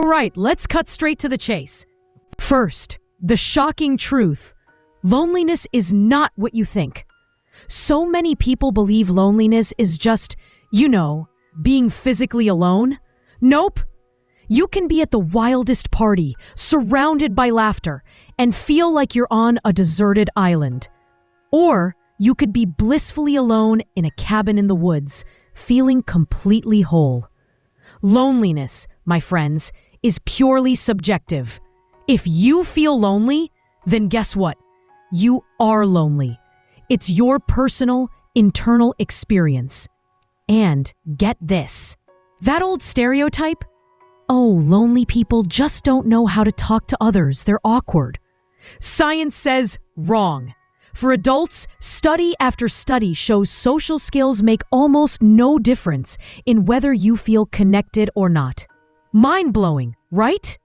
right, let's cut straight to the chase. First, the shocking truth. Loneliness is not what you think. So many people believe loneliness is just, being physically alone. Nope. You can be at the wildest party, surrounded by laughter, and feel like you're on a deserted island. Or you could be blissfully alone in a cabin in the woods, feeling completely whole. Loneliness, my friends, is purely subjective. If you feel lonely, then guess what? You are lonely. It's your personal, internal experience. And get this. That old stereotype? Oh, lonely people just don't know how to talk to others. They're awkward. Science says wrong. For adults, study after study shows social skills make almost no difference in whether you feel connected or not. Mind-blowing, right?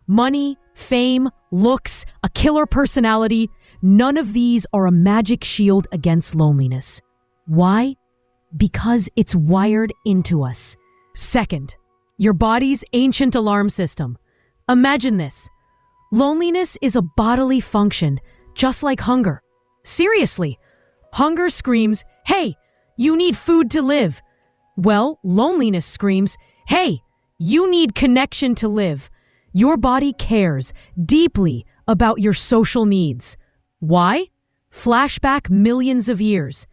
Money, fame, looks, a killer personality, none of these are a magic shield against loneliness. Why? Because it's wired into us. Second, your body's ancient alarm system. Imagine this. Loneliness is a bodily function, just like hunger. Seriously, hunger screams, hey, you need food to live. Well, loneliness screams, hey, you need connection to live. Your body cares deeply about your social needs. Why? Flashback millions of years.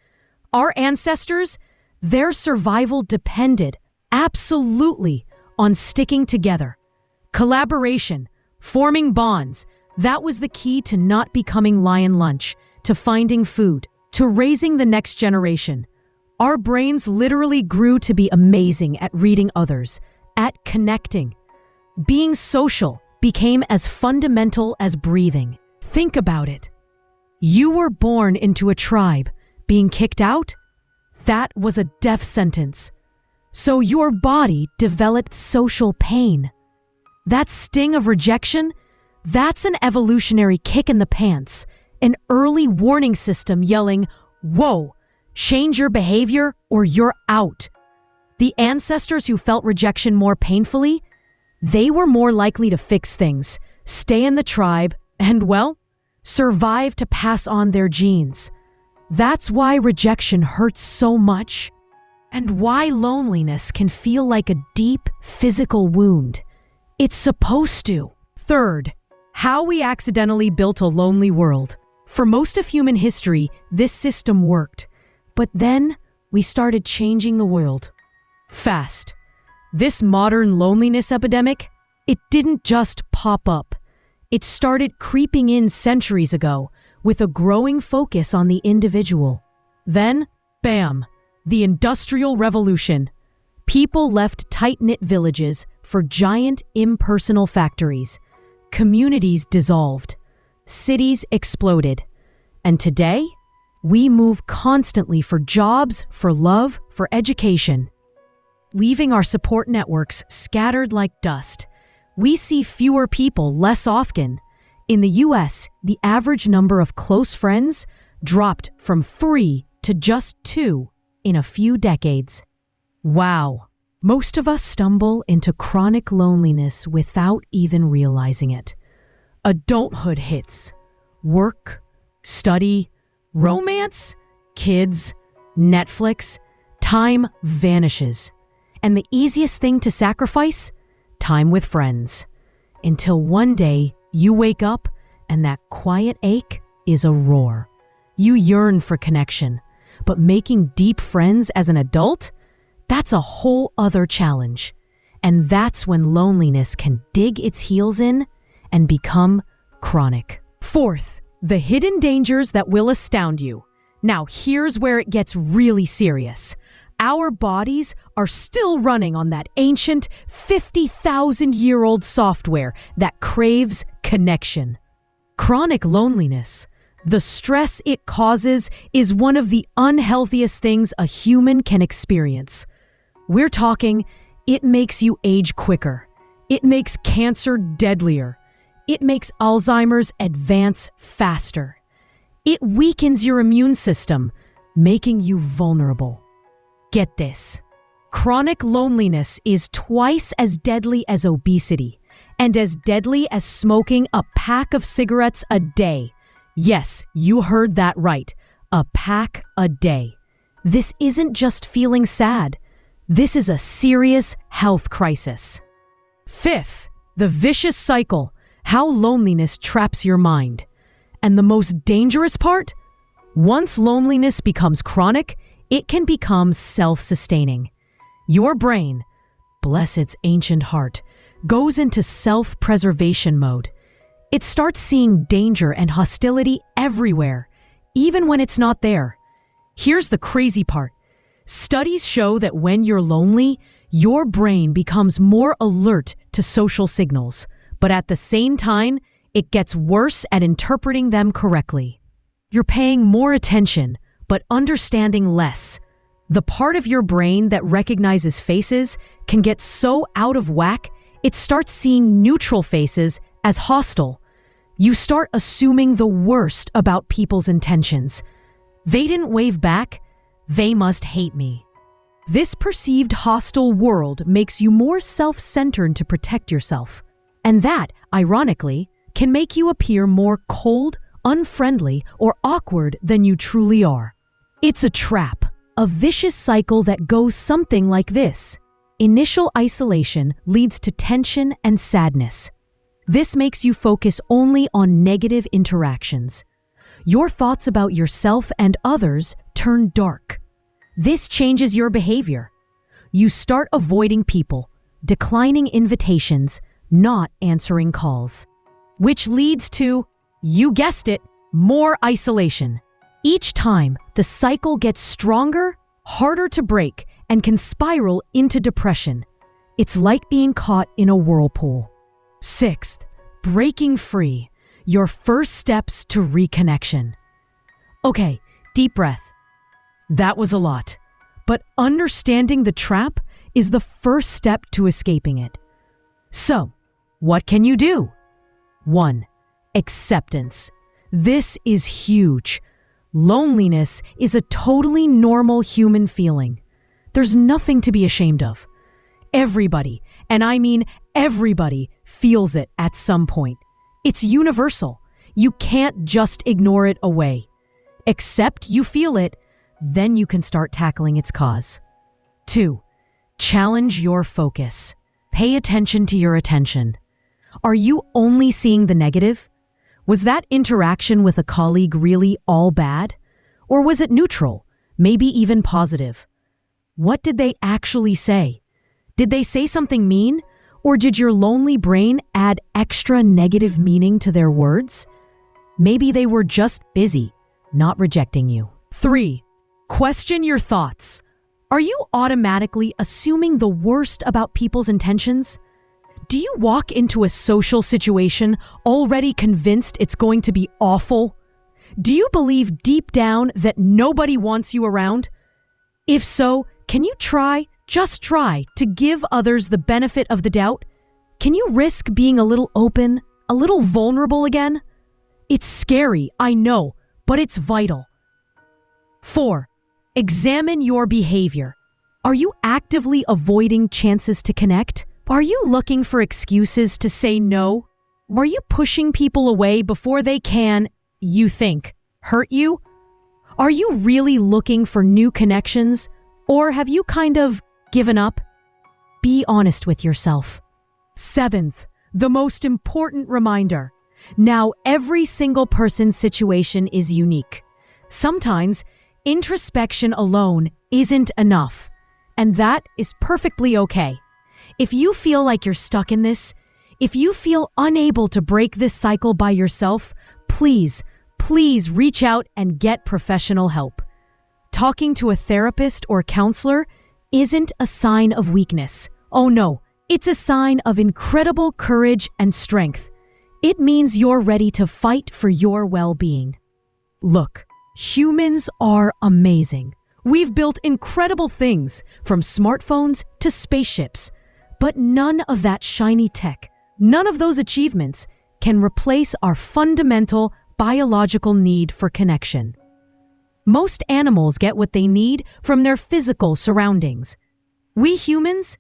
Our ancestors, their survival depended absolutely on sticking together. Collaboration, forming bonds, that was the key to not becoming lion lunch, to finding food, to raising the next generation. Our brains literally grew to be amazing at reading others, at connecting. Being social became as fundamental as breathing. Think about it. You were born into a tribe. Being kicked out? That was a death sentence. So your body developed social pain. That sting of rejection? That's an evolutionary kick in the pants. An early warning system yelling, whoa, change your behavior or you're out. The ancestors who felt rejection more painfully, they were more likely to fix things, stay in the tribe, and, well, survive to pass on their genes. That's why rejection hurts so much, and why loneliness can feel like a deep physical wound. It's supposed to. Third, how we accidentally built a lonely world. For most of human history, this system worked. But then, we started changing the world. Fast. This modern loneliness epidemic, it didn't just pop up. It started creeping in centuries ago, with a growing focus on the individual. Then, bam, the Industrial Revolution. People left tight-knit villages for giant impersonal factories. Communities dissolved. Cities exploded. And today, we move constantly for jobs, for love, for education. Leaving our support networks scattered like dust. We see fewer people less often. In the US, the average number of close friends dropped from 3 to just 2 in a few decades. Wow. Most of us stumble into chronic loneliness without even realizing it. Adulthood hits. Work, study, romance, kids, Netflix. Time vanishes. And the easiest thing to sacrifice? Time with friends. Until one day, you wake up and that quiet ache is a roar. You yearn for connection, but making deep friends as an adult? That's a whole other challenge. And that's when loneliness can dig its heels in and become chronic. Fourth, the hidden dangers that will astound you. Now, here's where it gets really serious. Our bodies are still running on that ancient 50,000-year-old software that craves connection. Chronic loneliness, the stress it causes, is one of the unhealthiest things a human can experience. We're talking, it makes you age quicker. It makes cancer deadlier. It makes Alzheimer's advance faster. It weakens your immune system, making you vulnerable. Get this. Chronic loneliness is twice as deadly as obesity, and as deadly as smoking a pack of cigarettes a day. Yes, you heard that right. A pack a day. This isn't just feeling sad. This is a serious health crisis. Fifth, the vicious cycle, how loneliness traps your mind. And the most dangerous part? Once loneliness becomes chronic, it can become self-sustaining. Your brain, bless its ancient heart, goes into self-preservation mode. It starts seeing danger and hostility everywhere, even when it's not there. Here's the crazy part. Studies show that when you're lonely, your brain becomes more alert to social signals, but at the same time, it gets worse at interpreting them correctly. You're paying more attention, but understanding less. The part of your brain that recognizes faces can get so out of whack, it starts seeing neutral faces as hostile. You start assuming the worst about people's intentions. They didn't wave back, they must hate me. This perceived hostile world makes you more self-centered to protect yourself. And that, ironically, can make you appear more cold, unfriendly, or awkward than you truly are. It's a trap, a vicious cycle that goes something like this. Initial isolation leads to tension and sadness. This makes you focus only on negative interactions. Your thoughts about yourself and others turn dark. This changes your behavior. You start avoiding people, declining invitations, not answering calls. Which leads to, you guessed it, more isolation. Each time, the cycle gets stronger, harder to break, and can spiral into depression. It's like being caught in a whirlpool. Sixth, breaking free, your first steps to reconnection. Okay, deep breath. That was a lot, but understanding the trap is the first step to escaping it. So, what can you do? 1. Acceptance. This is huge. Loneliness is a totally normal human feeling. There's nothing to be ashamed of. Everybody, and I mean everybody, feels it at some point. It's universal. You can't just ignore it away. Accept you feel it, then you can start tackling its cause. 2. Challenge your focus. Pay attention to your attention. Are you only seeing the negative? Was that interaction with a colleague really all bad? Or was it neutral, maybe even positive? What did they actually say? Did they say something mean? Or did your lonely brain add extra negative meaning to their words? Maybe they were just busy, not rejecting you. 3. Question your thoughts. Are you automatically assuming the worst about people's intentions? Do you walk into a social situation already convinced it's going to be awful? Do you believe deep down that nobody wants you around? If so, can you just try to give others the benefit of the doubt? Can you risk being a little open, a little vulnerable again? It's scary, I know, but it's vital. 4. Examine your behavior. Are you actively avoiding chances to connect? Are you looking for excuses to say no? Are you pushing people away before they can, you think, hurt you? Are you really looking for new connections? Or have you kind of given up? Be honest with yourself. 7th, the most important reminder. Now, every single person's situation is unique. Sometimes, introspection alone isn't enough, and that is perfectly okay. If you feel like you're stuck in this, if you feel unable to break this cycle by yourself, please reach out and get professional help. Talking to a therapist or counselor isn't a sign of weakness. Oh no, it's a sign of incredible courage and strength. It means you're ready to fight for your well-being. Look, humans are amazing. We've built incredible things, from smartphones to spaceships. But none of that shiny tech, none of those achievements can replace our fundamental biological need for connection. Most animals get what they need from their physical surroundings. We humans,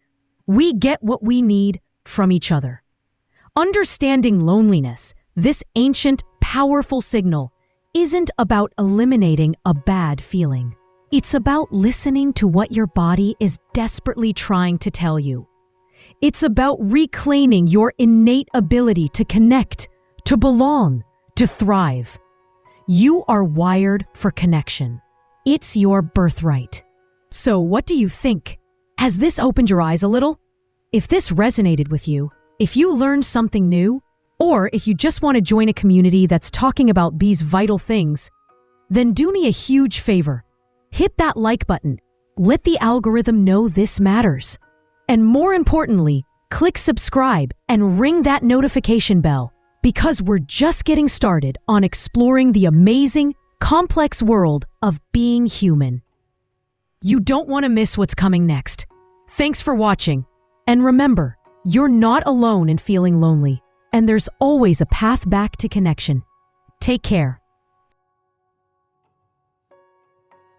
we get what we need from each other. Understanding loneliness, this ancient, powerful signal, isn't about eliminating a bad feeling. It's about listening to what your body is desperately trying to tell you. It's about reclaiming your innate ability to connect, to belong, to thrive. You are wired for connection. It's your birthright. So what do you think? Has this opened your eyes a little? If this resonated with you, if you learned something new, or if you just want to join a community that's talking about these vital things, then do me a huge favor. Hit that like button. Let the algorithm know this matters. And more importantly, click subscribe and ring that notification bell, because we're just getting started on exploring the amazing, complex world of being human. You don't want to miss what's coming next. Thanks for watching. And remember, you're not alone in feeling lonely, and there's always a path back to connection. Take care.